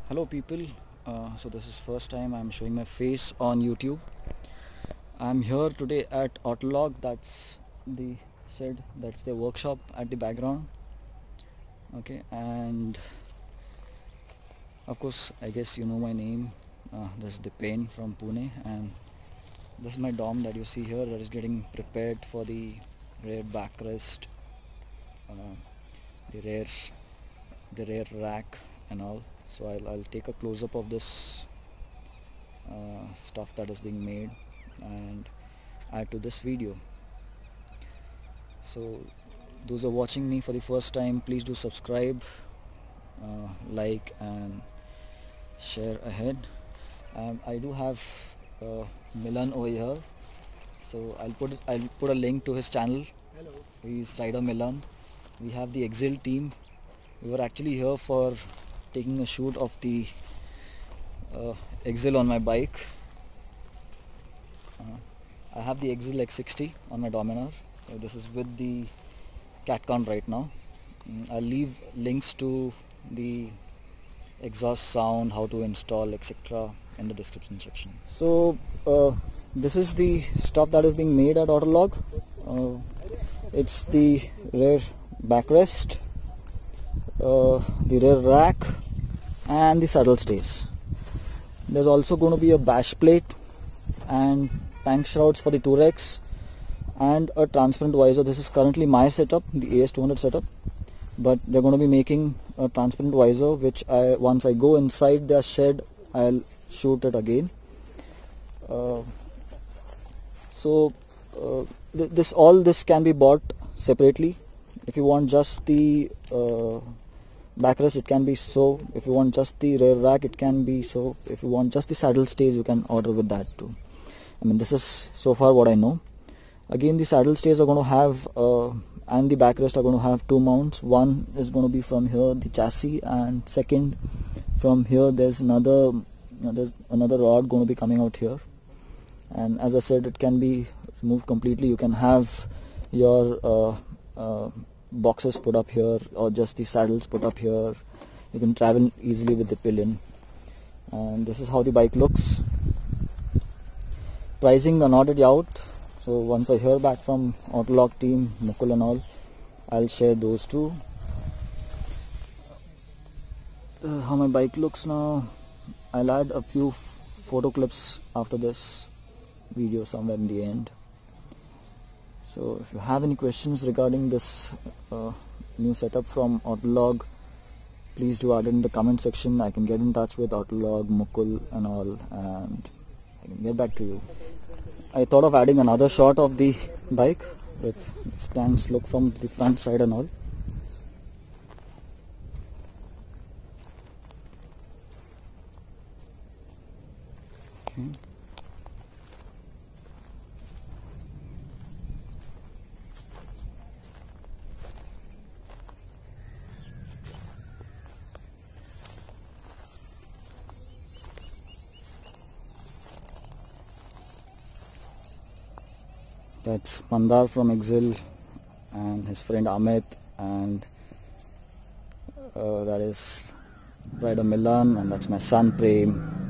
Hello people, so this is first time I'm showing my face on YouTube. I'm here today at Autologue. That's the shed, that's the workshop at the background. Okay, and of course I guess you know my name. This is the Pain from Pune, and this is my dom that you see here that is getting prepared for the rear backrest, uh, the rear rack and all. So I'll take a close-up of this stuff that is being made and add to this video. So those who are watching me for the first time, please do subscribe, like and share ahead. I do have Milan over here, so I'll put a link to his channel. Hello. He's Rider Milan. We have the Ixil team. We were actually here for taking a shoot of the Ixil on my bike. I have the Ixil X60 on my Dominar. This is with the CatCon right now. I'll leave links to the exhaust sound, how to install, etc. in the description section. So this is the stuff that is being made at Autologue. It's the rear backrest, the rear rack and the saddle stays. There's also going to be a bash plate and tank shrouds for the 2Rex and a transparent visor. This is currently my setup, the AS200 setup, but they're going to be making a transparent visor, which once I go inside their shed I'll shoot it again. All this can be bought separately. If you want just the backrest, it can be so. If you want just the rear rack, it can be so. If you want just the saddle stays, you can order with that too. I mean, this is so far what I know. Again, the saddle stays are going to have and the backrest are going to have two mounts. One is going to be from here, the chassis, and second from here there's another rod going to be coming out here. And as I said, it can be removed completely. You can have your boxes put up here or just the saddles put up here. You can travel easily with the pillion, and this is how the bike looks. Pricing are not yet out, so once I hear back from Autologue team, Mukul and all, I'll share those too. How my bike looks now. I'll add a few photo clips after this video somewhere in the end. So if you have any questions regarding this new setup from Autologue, please do add it in the comment section. I can get in touch with Autologue, Mukul and all, and I can get back to you. I thought of adding another shot of the bike with stands look from the front side and all. Okay. That's Mandar from Ixil and his friend Amit, and that is Rider Milan, and that's my son Prem.